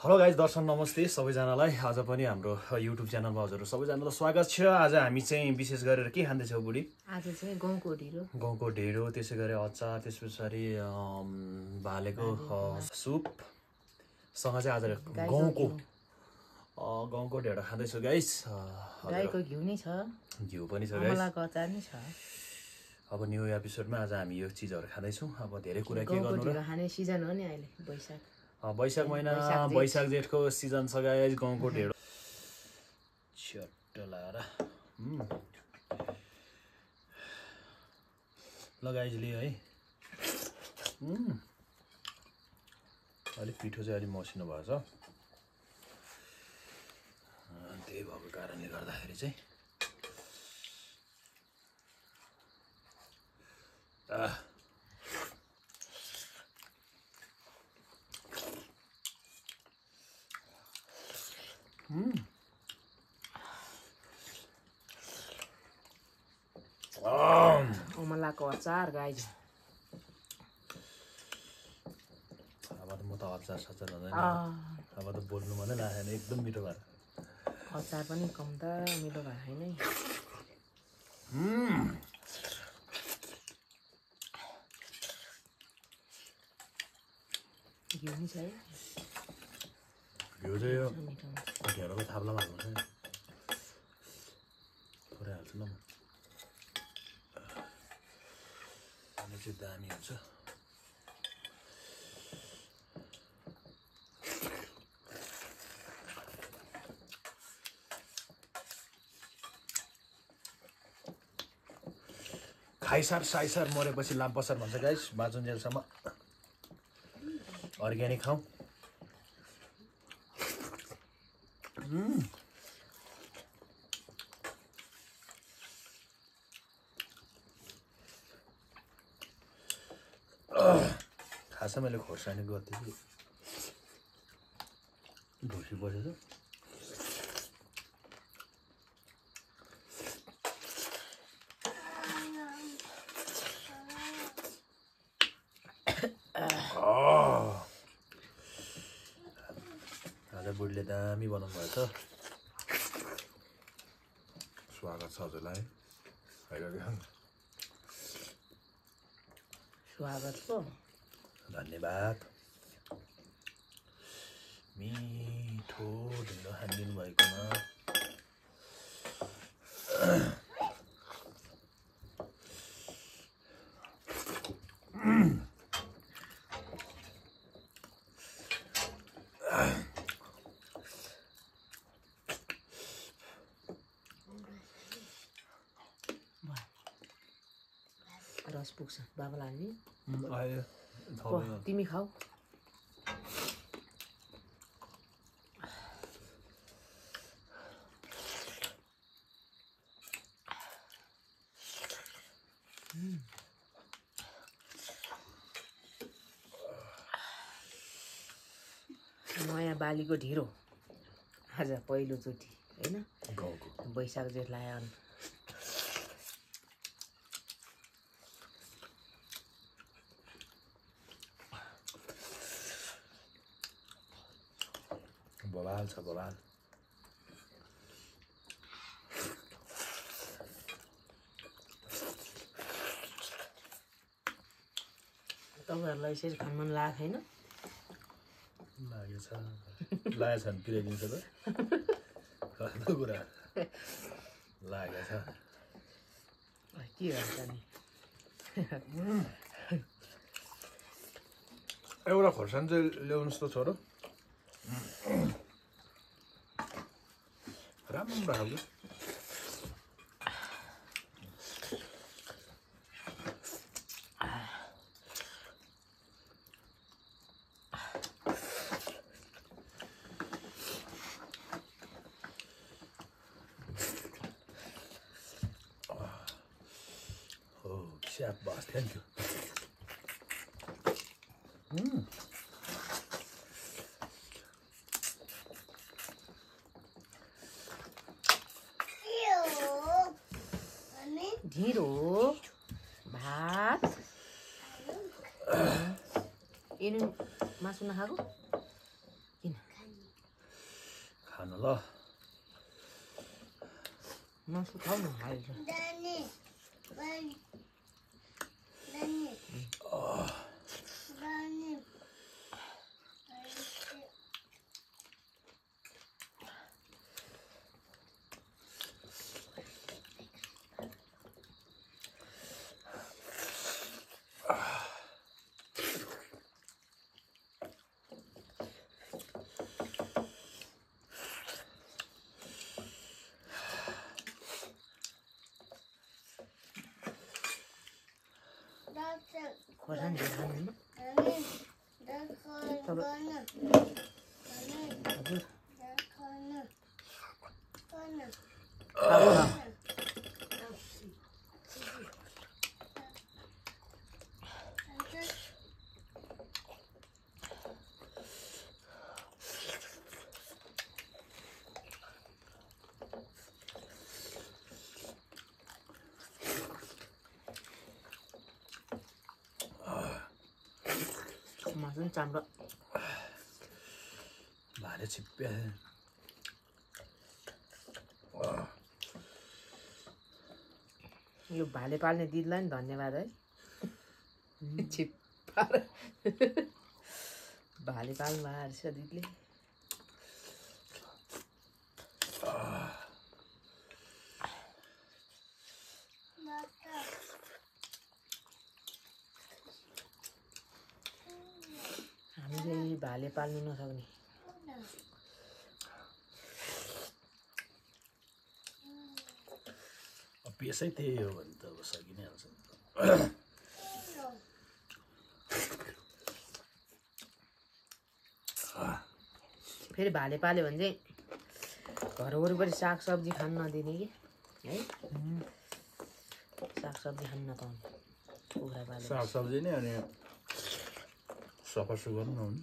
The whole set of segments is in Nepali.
हेलो गाइज दर्शन नमस्ते सबैजनालाई आज पनि हाम्रो युट्युब च्यानलमा हजुरहरु सबैजनालाई स्वागत छ। आज हामी चाहिँ विशेष गरेर के खाँदैछौँ बुढी? आज चाहिँ गहुँको ढेँडो त्यसै गरी अचार त्यसपछि भालेको सुप सँग चाहिँ आज गहुँको ढेँडो खाँदैछु गाइस। गाईको घिउ नै छ, घिउ पनि छ गाइस, अमलाको अचार नै छ। अब न्यू एपिसोडमा आज हामी यो चीजहरु खाँदैछौँ। अब धेरै कुरा के गर्नु र खाने सिजन हो नि अहिले वैशाख महिना वैशाख जेठको सिजन छ गाइस। गहुँको ढेँडो चट्ट लाएर लगाइज लियो है। अलिक पिठो चाहिँ अलिक मसिनो भएछ, त्यही भएको कारणले गर्दाखेरि चाहिँ अमलाको अचार गाइज। अब त म त अचार सचार हुँदैन, अब त बोल्नु मात्रै लागेन, एकदम मिठो भएर अचार पनि कम त मिठो भएर हैन। घिउ नि छ है, घिउ चाहिँ यो ढेँडोको थाप्लामा हाल्नु छ, पुरै हाल्छु ल म, अनि चाहिँ दामी हुन्छ। खाइसार साइसार मरेपछि लामपसार भन्छ गाइस। बाँचुन्जेलसम्म अर्ग्यानिक खाऊ। खासमा मैले खोर्सानी गर्थेँ कि ढुसी बसेछ। आज बुढीले दामी बनाउनु भएछ। स्वागत छ हजुरलाई, स्वागत हो, धन्यवाद। मिठो ढिँडो खानिदिनु भएकोमा। रस पुग्छ बाबालाई नि आयो तिमी खाऊ। नयाँ बालीको ढिँडो आज पहिलोचोटि होइन, वैशाख जेठ लाग्यो। बवाल छ बवाल। तपाईँहरूलाई यसरी खान मन लागेको छैन? लागेछ भने पुऱ्याइदिन्छ त, कस्तो कुरा लागेछ। के भन्छ नि, एउटा खोर्सानी चाहिँ ल्याउनुहोस् त छोरो, राम्रो खालको। शाबाश, थ्याङ्क यू। ढिँडो भात एनु मासु नखाएको किन? ल मासु खाऊ न हाल्छ खोर्सानी धेरै खानुहुन्न हजुर मासु पनि चाम्रो भाले छिप्प्या यो भाले पाल्ने दिदीलाई नि धन्यवाद है छिप्पा भाले पाल्नु भएको रहेछ दिदीले हामीले भाले पाल्नु नसक्ने पेसै त्यही हो भने त अब सकि नै हाल्छ फेरि भाले पाल्यो भने चाहिँ घर वरिपरि सागसब्जी खान नदिने कि है सागसब्जी खान नपाउने कुखुरा पाल्यो सागसब्जी नै अनि सफा सुग्घर पनि नहुने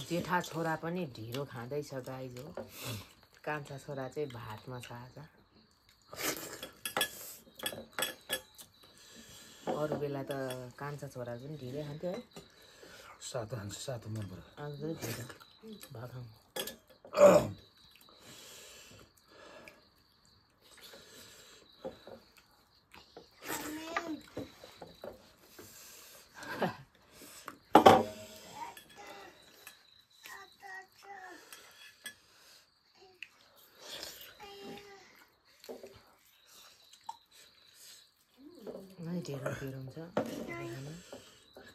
जेठा छोरा पनि ढिँडो खाँदैछ गाइज हो कान्छा छोरा चाहिँ भातमा छ आज अरू बेला त कान्छा छोरा पनि ढिँडै खान्थ्यो है सातो खान्छ सातो मन पर्यो आज चाहिँ ढिँडो भात खाउँ ढेँडो पिरो हुन्छ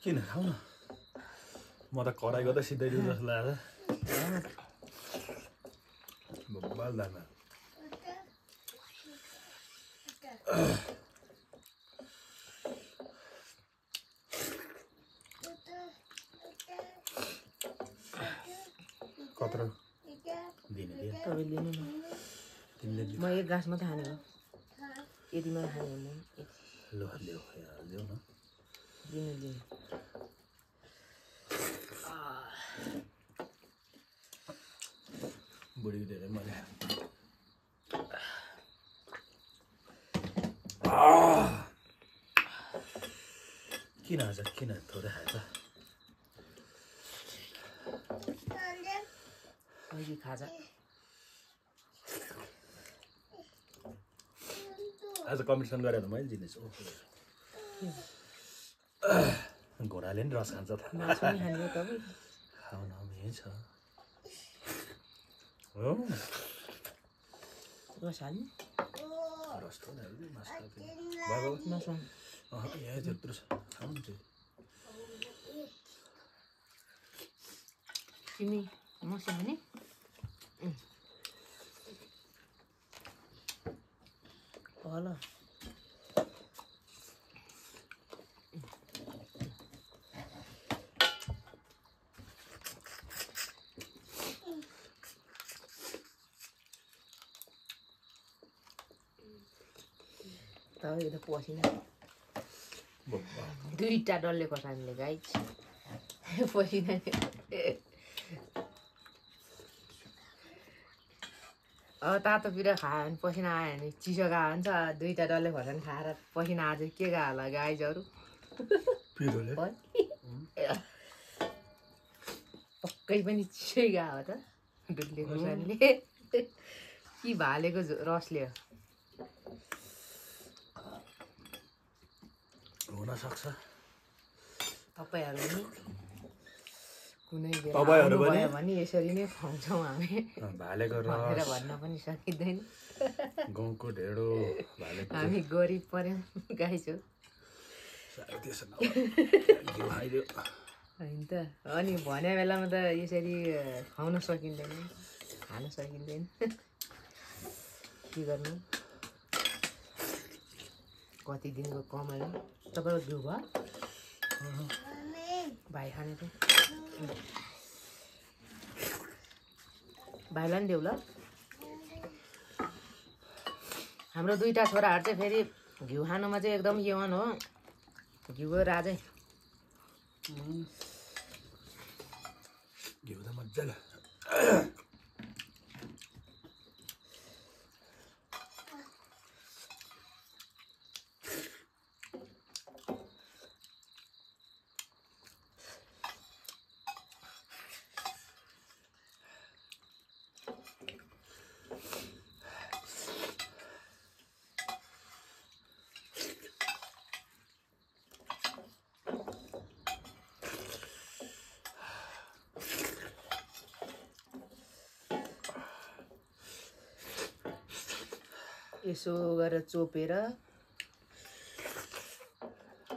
किन खाऊ न म त कराईको त सिधै दिउँ जस्तो लाग्छ बब्बाल दाना कत्रो दिने दिए तपाईँ लिनु न तिमीले म एक गाँस मात्रै खाने हो यति मात्रै खाने हो म लो ल्याऊ ल्याऊ न दिनु दिनु बुढीको धेरै मैले किन आज किन थोरै खाएछ अहिले खाजा आज कम्पिटिसन गरेर मैले जित्नेछु घोडाले नि रस खान्छ त मासु पनि खाने हो तपाईँ खाउन यहीँ छ हो रस हाल्नु रस त हाल्दै मासु खाएको मासु यहाँ त्यत्रो छ खाउँ त्यो तिमी मासु खाने ल तपाईँ त पसिना दुईटा डल्ले खोर्सानीले गाई पसिना अब तातो पिरो खायो भने पसिना आयो भने चिसो गयो भने छ 2टा डल्ले खोर्सानी खाएर पसिना आज के गयो होला गाइजहरू पिरोले पक्कै पनि चिसै गयो हो त डल्ले खोर्सानीले कि भालेको रसले हो हुन सक्छ तपाईँहरू पनि कुनै बेला तपाईँहरू पनि आउनुभयो भने यसरी नै खुवाउँछौँ हामी भालेको भनेर रस भन्न पनि सकिँदैन गाउँको ढेँडो भालेको हामी गरिब पर्यौँ गाइस हो होइन त अनि भने बेलामा त यसरी खुवाउन सकिँदैन खान सकिँदैन के गर्नु कति दिनको कमाइ तपाईँको घिउ भयो भाइ खाने त भाइलाई नि देऊ ल हाम्रो 2टा छोराहरू चाहिँ फेरि घिउ खानुमा चाहिँ एकदम यवन हो घिउको राजै घिउ त मजाले यसो गरेर चोपेर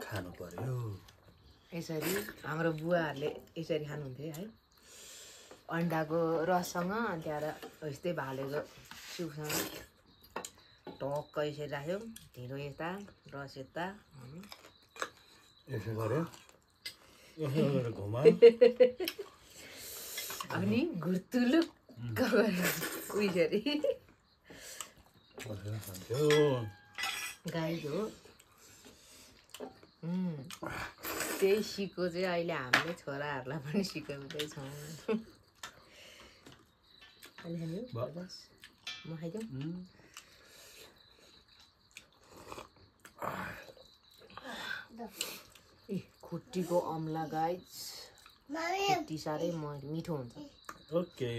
खानु पर्यो यसरी हाम्रो बुवाहरूले यसरी खानुहुन्थ्यो है अन्डाको रससँग अनि त्यहाँबाट यस्तै भालेको सिउसँग टक्क यसरी राख्यो ढिँडो यता रस यता यसो गर्यो यसो गरेर घुमा अनि घुर्तुलुक्क गरेर उयसरी गाई हो त्यही सिको चाहिँ अहिले हामीले छोराहरूलाई पनि सिकाउँदैछौँ म खाइदिउँ ए खुट्टीको अम्ला गाई खुट्टी साह्रै मिठो हुन्छ ओके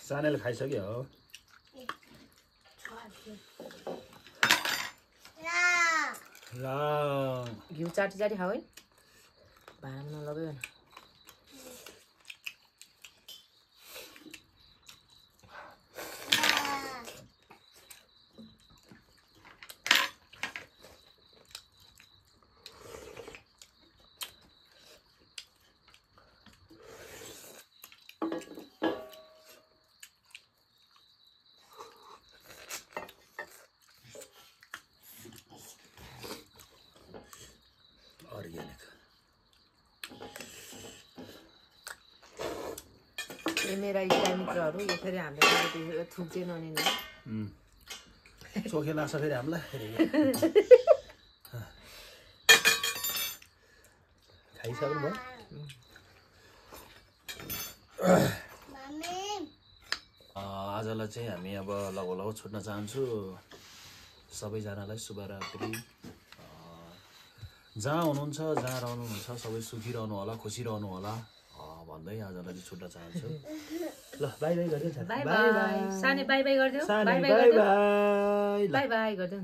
सानेले खाइसक्यो हो घिउ चाटी चाटी खाऊ है भाँडामा नलगाइयो न मेरा इष्टा मित्रहरू यसरी हामीले थुक्दैन नि चोखे लाग्छ फेरि हामीलाई खाइसक्नु भयो आजलाई चाहिँ हामी अब लगभग छुट्न चाहन्छु सबैजनालाई शुभरात्रि जहाँ हुनुहुन्छ जहाँ रहनुहुन्छ सबै सुखी रहनु होला खुसी रहनु होला भन्दै आजलाई चाहिँ छुट्न चाहन्छु ल बाई बाई गरिदिनु बाई बाई सानी बाई बाई गरिदेऊ बाई बाई बाई बाई गरिदेऊ